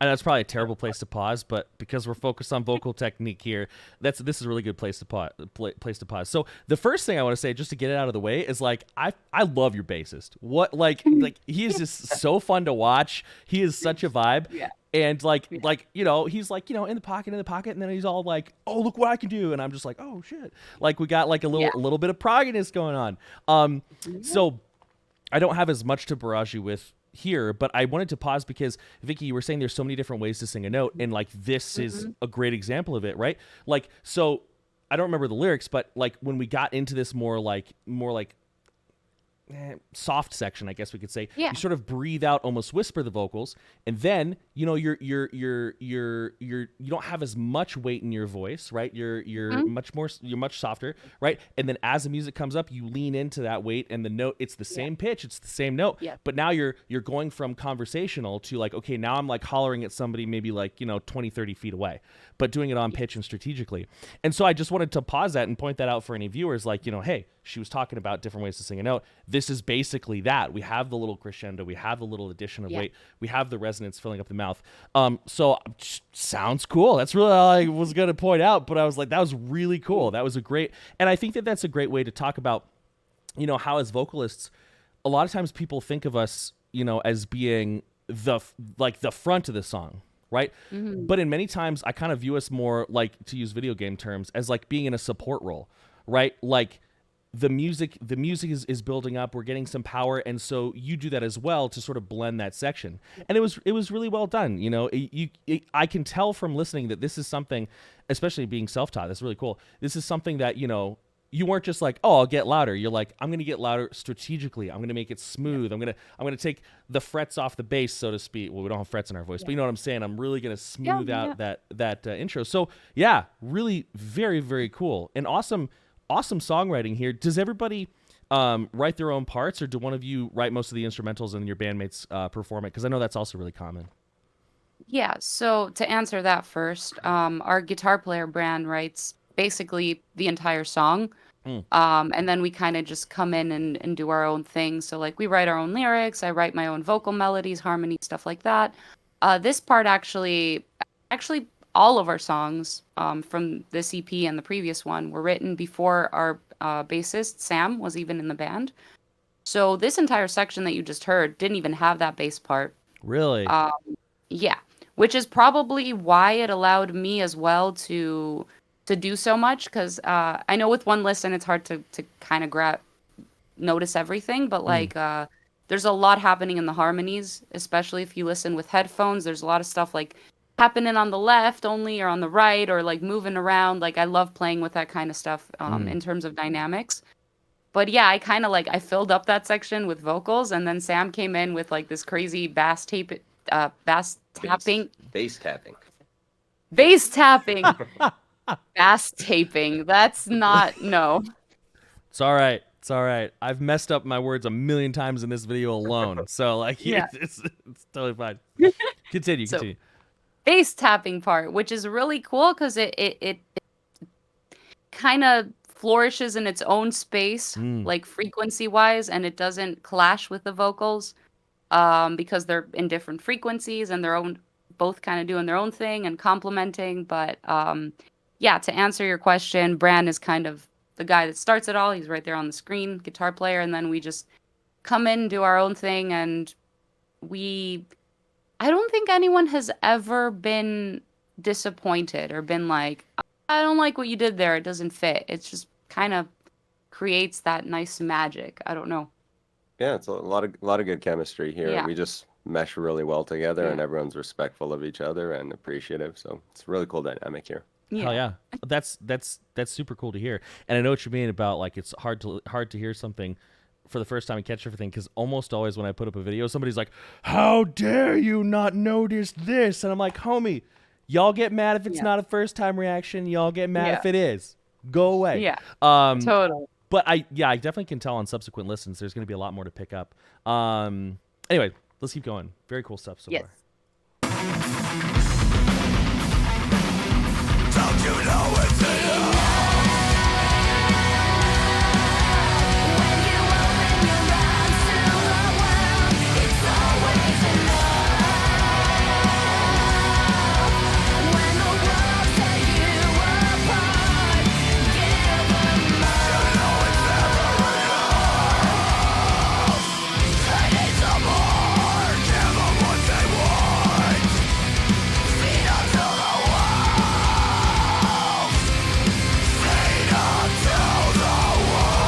I know it's probably a terrible place to pause, but because we're focused on vocal technique here, this is a really good place to pause. So the first thing I want to say, just to get it out of the way, is like I love your bassist. What like he is just so fun to watch. He is such a vibe. Yeah. And like you know, he's like, you know, in the pocket, and then he's all like, oh, look what I can do, and I'm just like, oh shit, like we got like a little bit of progginess going on. So I don't have as much to barrage you with here, but I wanted to pause because Vicky, you were saying there's so many different ways to sing a note, and like this is a great example of it, right? Like, so I don't remember the lyrics, but like when we got into this more like soft section, I guess we could say, you sort of breathe out, almost whisper the vocals, and then you know you don't have as much weight in your voice, right? You're much softer, right? And then as the music comes up, you lean into that weight, and the note, it's the same pitch, it's the same note, but now you're going from conversational to like, okay, now I'm like hollering at somebody maybe like, you know, 20-30 feet away, but doing it on pitch and strategically. And so I just wanted to pause that and point that out for any viewers, like, you know, hey, she was talking about different ways to sing a note. This is basically that. We have the little crescendo, we have the little addition of weight, we have the resonance filling up the mouth. So sounds cool. That's really all I was going to point out, but I was like, that was really cool. That was a great, and I think that that's a great way to talk about, you know, how as vocalists, a lot of times people think of us, you know, as being the front of the song, right? But in many times I kind of view us more, like, to use video game terms, as like being in a support role, right? Like the music is building up, we're getting some power, and so you do that as well to sort of blend that section. And it was really well done. You know, I can tell from listening that this is something, especially being self-taught, that's really cool. This is something that, you know, you weren't just like, oh, I'll get louder. You're like, I'm gonna get louder strategically. I'm gonna make it smooth. I'm gonna take the frets off the bass, so to speak. Well, we don't have frets in our voice, but you know what I'm saying. I'm really gonna smooth out that intro. So yeah, really very, very cool and awesome songwriting here. Does everybody write their own parts, or do one of you write most of the instrumentals and your bandmates perform it? Because I know that's also really common.
Yeah, so to answer that first, our guitar player Bran writes basically the entire song. And then we kind of just come in and do our own thing. So like we write our own lyrics, I write my own vocal melodies, harmony, stuff like that. This part actually all of our songs from this EP and the previous one were written before our bassist Sam was even in the band. So this entire section that you just heard didn't even have that bass part.
Really?
Yeah, which is probably why it allowed me as well to do so much, because I know with one listen it's hard to kind of notice everything, but like there's a lot happening in the harmonies, especially if you listen with headphones. There's a lot of stuff like happening on the left only or on the right or like moving around. Like I love playing with that kind of stuff in terms of dynamics. But yeah, I kind of I filled up that section with vocals, and then Sam came in with like this crazy bass tapping. Bass tapping. Bass taping. That's not, no.
It's all right. It's all right. I've messed up my words a million times in this video alone. So like, yeah, it's totally fine. Continue.
Bass tapping part, which is really cool because it kind of flourishes in its own space, like frequency wise, and it doesn't clash with the vocals. Because they're in different frequencies and both kind of doing their own thing and complementing. But yeah, to answer your question, Bran is kind of the guy that starts it all. He's right there on the screen, guitar player, and then we just come in, do our own thing, and I don't think anyone has ever been disappointed or been like, I don't like what you did there, it doesn't fit. It's just kind of creates that nice magic. I don't know.
Yeah, it's a lot of good chemistry here.
Yeah.
We just mesh really well together, and everyone's respectful of each other and appreciative. So it's a really cool dynamic here.
Yeah.
Hell yeah, that's super cool to hear. And I know what you mean about like it's hard to hear something for the first time and catch everything, because almost always when I put up a video, somebody's like, "How dare you not notice this?" And I'm like, "Homie, y'all get mad if it's not a first time reaction. Y'all get mad if it is. Go away."
Yeah. Totally.
But I definitely can tell on subsequent listens there's going to be a lot more to pick up. Anyway, let's keep going. Very cool stuff so far.
Don't you know it's enough? When you open your eyes to the world, it's always enough. When the world tears you apart, give them up. You know it's never enough. They need some more. Give them what they want. Feed them to the wolves. Feed them to the wolves.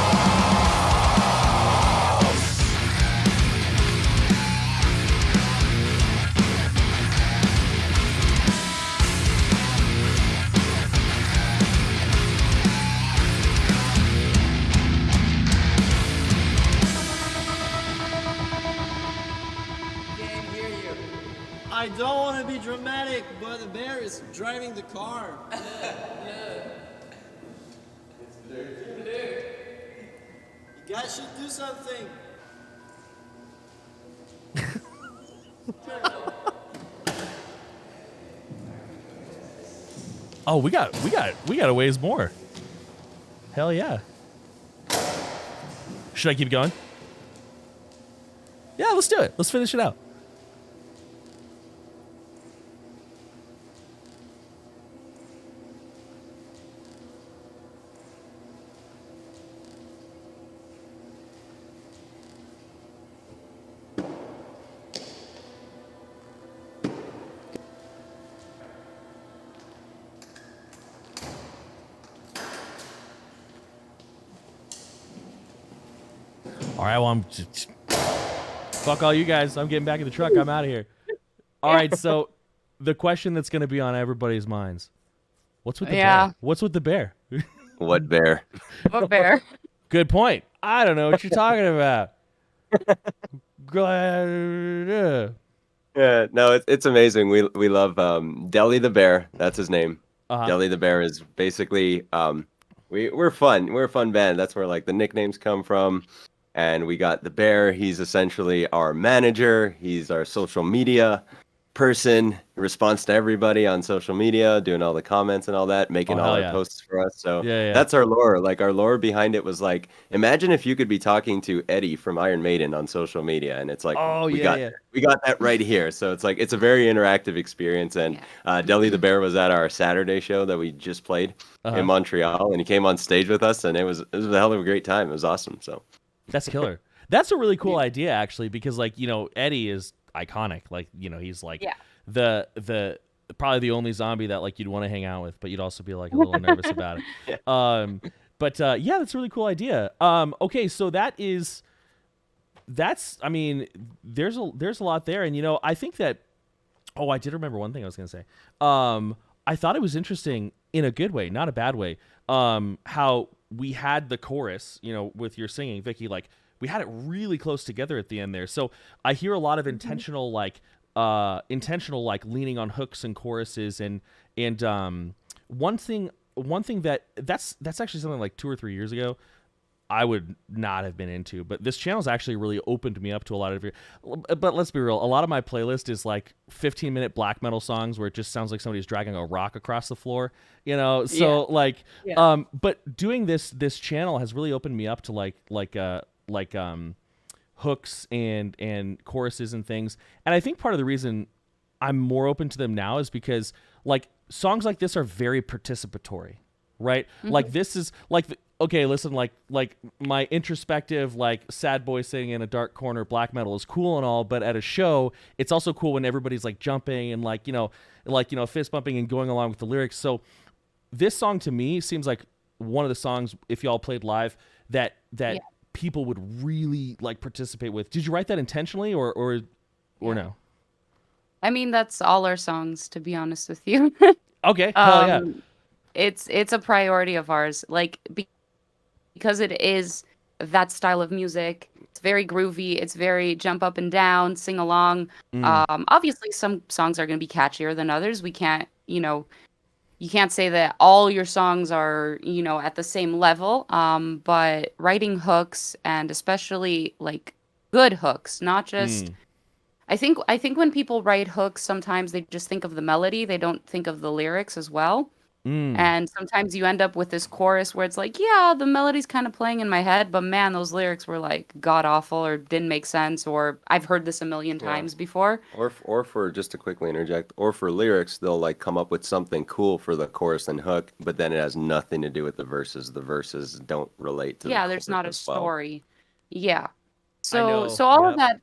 Can't hear you. I don't want to be dramatic, but the bear is driving the car. You guys should do something.
Oh, we got a ways more. Hell yeah. Should I keep going? Yeah, let's do it. Let's finish it out. All right, well, fuck all you guys. I'm getting back in the truck. I'm out of here. All right, so the question that's going to be on everybody's minds: what's with the bear? What's with the bear?
What bear?
What bear?
Good point. I don't know what you're talking about. Glad.
Yeah, no, it's amazing. We love Deli the bear. That's his name.
Uh-huh.
Deli the bear is basically we're fun. We're a fun band. That's where like the nicknames come from. And we got the bear. He's essentially our manager. He's our social media person, responds to everybody on social media, doing all the comments and all that, making all our posts for us. So that's our lore. Like our lore behind it was like, imagine if you could be talking to Eddie from Iron Maiden on social media, and it's like, we got that right here. So it's like it's a very interactive experience. And Deli the Bear was at our Saturday show that we just played in Montreal, and he came on stage with us, and it was a hell of a great time. It was awesome. So
that's killer. That's a really cool idea, actually, because like Eddie is iconic. Like he's like the probably the only zombie that like you'd want to hang out with, but you'd also be like a little nervous about it. But that's a really cool idea. Okay, so that's I mean, there's a lot there, and I think that I did remember one thing I was gonna say. I thought it was interesting in a good way, not a bad way. How we had the chorus, with your singing, Vicky, like we had it really close together at the end there. So I hear a lot of intentional like leaning on hooks and choruses, and one thing that's actually something like 2 or 3 years ago I would not have been into, but this channel's actually really opened me up to a lot of but let's be real, a lot of my playlist is like 15-minute black metal songs where it just sounds like somebody's dragging a rock across the floor, but doing this channel has really opened me up to like hooks and choruses and things. And I think part of the reason I'm more open to them now is because like songs like this are very participatory, right? Like this is like okay, listen, like my introspective, like sad boy singing in a dark corner black metal is cool and all, but at a show, it's also cool when everybody's like jumping and like fist bumping and going along with the lyrics. So this song to me seems like one of the songs, if y'all played live, that people would really like participate with. Did you write that intentionally or no?
I mean, that's all our songs, to be honest with you.
Okay. Hell yeah.
It's a priority of ours, like because it is that style of music. It's very groovy. It's very jump up and down, sing along. Obviously, some songs are going to be catchier than others. We can't, you can't say that all your songs are, at the same level. But writing hooks, and especially like good hooks, not just. I think when people write hooks, sometimes they just think of the melody. They don't think of the lyrics as well. And sometimes you end up with this chorus where it's like, yeah, the melody's kind of playing in my head, but man, those lyrics were like god awful or didn't make sense, or I've heard this a million times before.
Or for just to quickly interject, or for lyrics, they'll like come up with something cool for the chorus and hook, but then it has nothing to do with the verses. The verses don't relate to the
there's not a story.
Well.
Yeah. So all of that,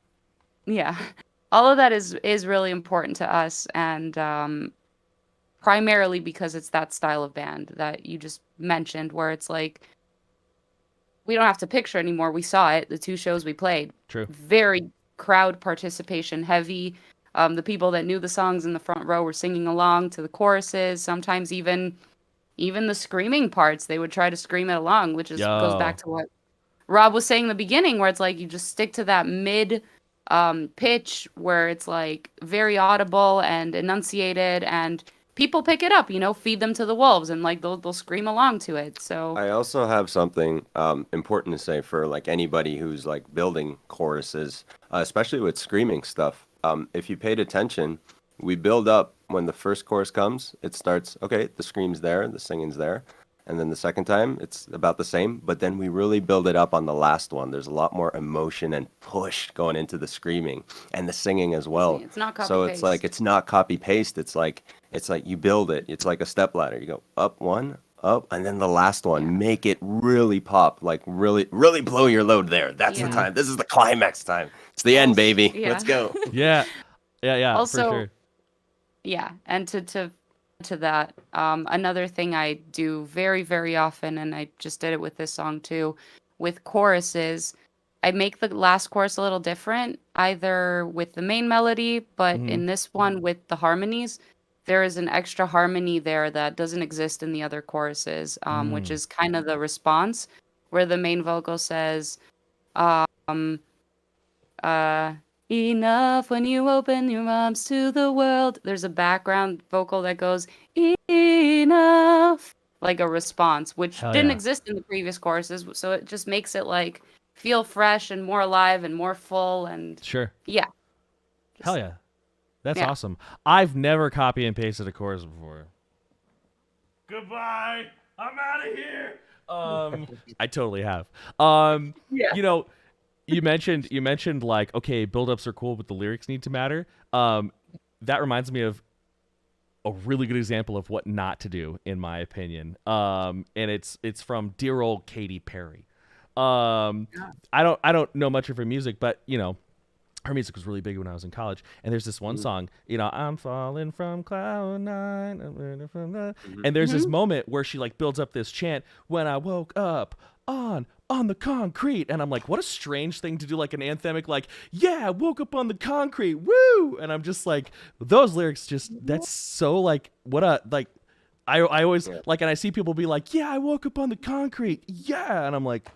all of that is really important to us, and primarily because it's that style of band that you just mentioned, where it's like we don't have to picture anymore. We saw it, the 2 shows we played.
True.
Very crowd participation heavy. The people that knew the songs in the front row were singing along to the choruses. Sometimes even the screaming parts, they would try to scream it along, which goes back to what Rob was saying in the beginning, where it's like you just stick to that mid pitch where it's like very audible and enunciated, and people pick it up, feed them to the wolves, and like they'll scream along to it. So
I also have something important to say for like anybody who's like building choruses, especially with screaming stuff. If you paid attention, we build up when the first chorus comes. It starts, okay, the scream's there, the singing's there. And then the second time, it's about the same. But then we really build it up on the last one. There's a lot more emotion and push going into the screaming and the singing as well.
It's not copy-paste.
So it's like, it's not copy-paste. It's like you build it. It's like a stepladder. You go up one, up, and then the last one. Make it really pop. Like really, really blow your load there. That's the time. This is the climax time. It's the end, baby. Let's go.
Yeah.
Also,
for sure.
Yeah, and to that, another thing I do very, very often, and I just did it with this song too, with choruses, I make the last chorus a little different, either with the main melody, but in this one with the harmonies. there is an extra harmony there that doesn't exist in the other choruses, which is kind of the response where the main vocal says, enough when you open your arms to the world. There's a background vocal that goes, enough, like a response, which didn't exist in the previous choruses. So it just makes it like feel fresh and more alive and more full. And yeah.
Hell yeah. That's awesome. I've never copy and pasted a chorus before. Goodbye. I'm out of here. I totally have. You know, you mentioned like, okay, build-ups are cool, but the lyrics need to matter. That reminds me of a really good example of what not to do, in my opinion. And it's from dear old Katy Perry. I don't know much of her music, but you know, her music was really big when I was in college. And there's this one song, you know, I'm falling from cloud nine, and there's this moment where she like builds up this chant, when I woke up on the concrete, and I'm like, what a strange thing to do, like an anthemic, like, yeah, I woke up on the concrete, woo, and I'm just like, those lyrics just, that's so like, what a, like, I always like, and I see people be like, yeah, I woke up on the concrete, yeah, and I'm like,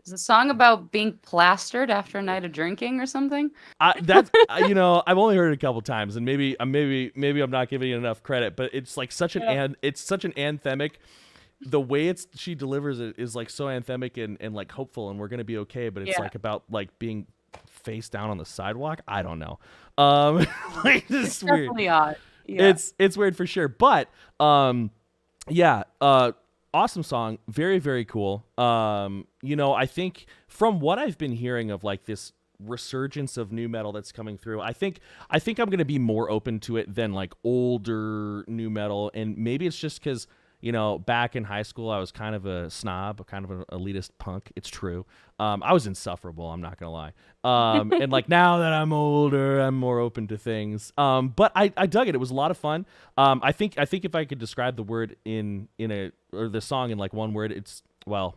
is the song about being plastered after a night of drinking or something?
That's you know, I've only heard it a couple times, and maybe I'm not giving it enough credit, but it's like such an it's such an anthemic. The way she delivers it is like so anthemic and like hopeful, and we're gonna be okay. But it's like about like being face down on the sidewalk. I don't know. Like, this is weird.
Definitely odd. Yeah.
It's weird for sure. But awesome song, very, very cool. You know, I think from what I've been hearing of like this resurgence of new metal that's coming through, I think I'm gonna be more open to it than like older new metal, and maybe it's just because, you know, back in high school, I was kind of a snob, kind of an elitist punk. It's true. I was insufferable. I'm not going to lie. And like now that I'm older, I'm more open to things. But I dug it. It was a lot of fun. I think if I could describe the word or the song in like one word, it's, well,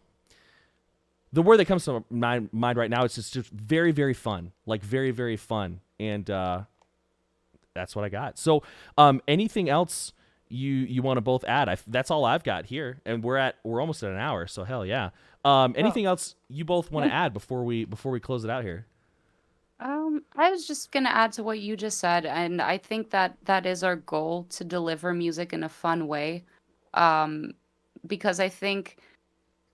the word that comes to my mind right now, it's just very, very fun. Like very, very fun. And that's what I got. So anything else you want to both add? That's all I've got here, and we're almost at an hour, so hell yeah. Anything else you both want to add before we close it out here?
I was just gonna add to what you just said, and I think that is our goal, to deliver music in a fun way, because I think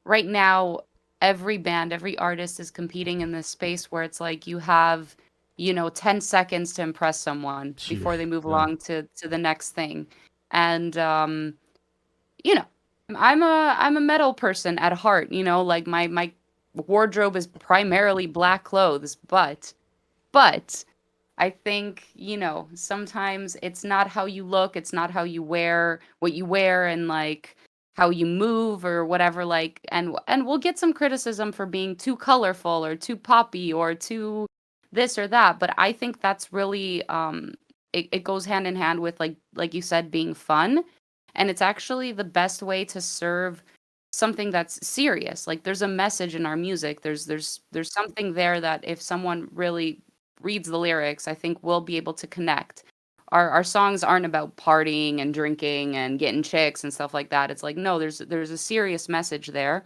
right now every band, every artist is competing in this space where it's like you have, you know, 10 seconds to impress someone before they move along to the next thing. And you know, I'm a metal person at heart, you know, like my wardrobe is primarily black clothes, but I think, you know, sometimes it's not how you look, it's not how you wear what you wear, and like how you move or whatever, like, and we'll get some criticism for being too colorful or too poppy or too this or that, but I think that's really it goes hand in hand with like you said, being fun. And it's actually the best way to serve something that's serious. Like there's a message in our music. There's something there that if someone really reads the lyrics, I think we'll be able to connect. Our songs aren't about partying and drinking and getting chicks and stuff like that. It's like, no, there's a serious message there,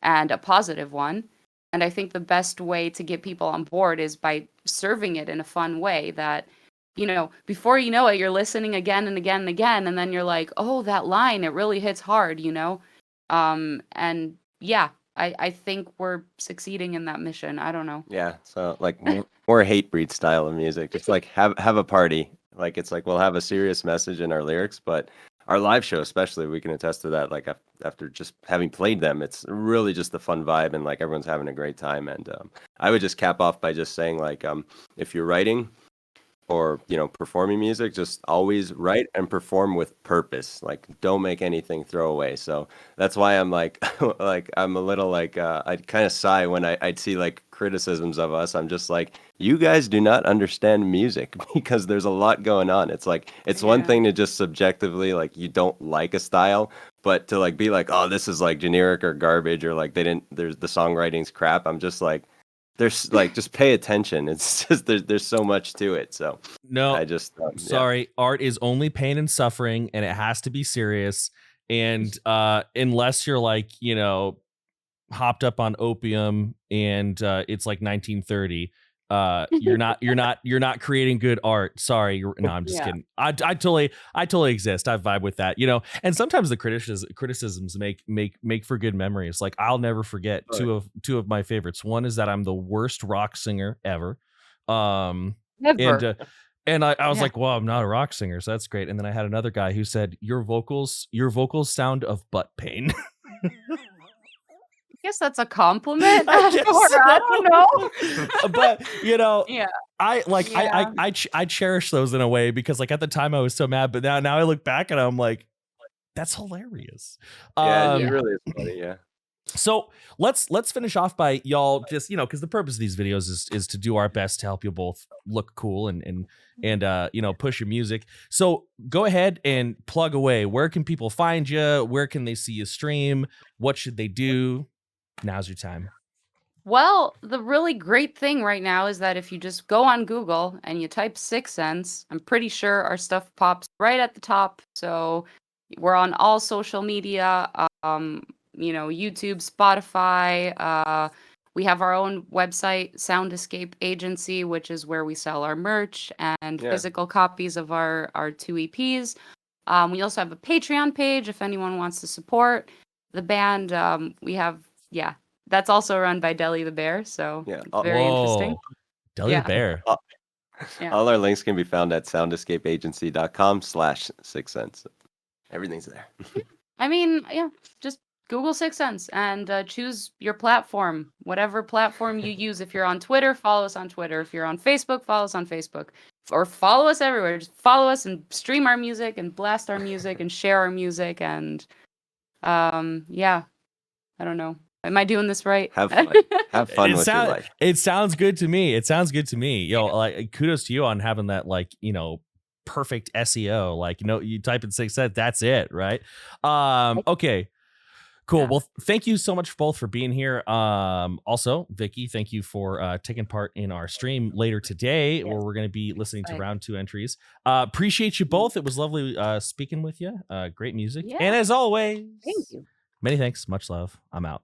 and a positive one. And I think the best way to get people on board is by serving it in a fun way that, you know, before you know it, you're listening again and again and again, and then you're like, oh, that line, it really hits hard, you know? And yeah, I think we're succeeding in that mission. I don't know.
Yeah, so like more hate breed style of music. Just like have a party. Like it's like we'll have a serious message in our lyrics, but our live show especially, we can attest to that. Like after just having played them, it's really just the fun vibe, and like everyone's having a great time. And I would just cap off by just saying like, if you're writing or, you know, performing music, just always write and perform with purpose. Like don't make anything throwaway. So that's why I'm like like I'm a little like I'd kind of sigh when I'd see like criticisms of us. I'm just like, you guys do not understand music, because there's a lot going on. It's like it's one thing to just subjectively like you don't like a style, but to like be like, oh, this is like generic or garbage, or like there's the songwriting's crap. I'm just like, there's like, just pay attention. It's just there's so much to it. So
No,
I just
sorry. Art is only pain and suffering, and it has to be serious. And unless you're like, hopped up on opium and it's like 1930, you're not creating good art. Sorry. No, I'm just kidding. I totally exist. I vibe with that, and sometimes the criticisms make for good memories. Like, I'll never forget two of my favorites. One is that I'm the worst rock singer ever.
Never.
And I was like, well, I'm not a rock singer, so that's great. And then I had another guy who said, your vocals sound of butt pain.
I guess that's a compliment.
I
don't know.
But
Yeah.
I cherish those in a way, because like at the time I was so mad, but now I look back and I'm like, that's hilarious.
It really is funny. Yeah.
So let's finish off by y'all just, because the purpose of these videos is to do our best to help you both look cool and push your music. So go ahead and plug away. Where can people find you? Where can they see you stream? What should they do? Now's your time.
Well, the really great thing right now is that if you just go on Google and you type Sicksense, I'm pretty sure our stuff pops right at the top. So we're on all social media, YouTube, Spotify. We have our own website, Sound Escape Agency, which is where we sell our merch and physical copies of our 2 EPs. We also have a Patreon page if anyone wants to support the band. We have, that's also run by Deli the Bear. So it's very interesting.
Deli the Bear.
All our links can be found at soundescapeagency.com/Sicksense. Everything's there.
I mean, just Google Sicksense and choose your platform, whatever platform you use. If you're on Twitter, follow us on Twitter. If you're on Facebook, follow us on Facebook. Or follow us everywhere. Just follow us and stream our music and blast our music and share our music. And I don't know. Am I doing this right?
Have fun. Have fun with your life.
It sounds good to me. Yo, like, kudos to you on having that, like, perfect SEO. Like, you type in Sicksense, that's it, right? Okay. Cool. Well, thank you so much both for being here. Also, Vicky, thank you for taking part in our stream later today, where we're going to be listening to round 2 entries. Appreciate you both. It was lovely speaking with you. Great music. And as always,
thank you.
Many thanks. Much love. I'm out.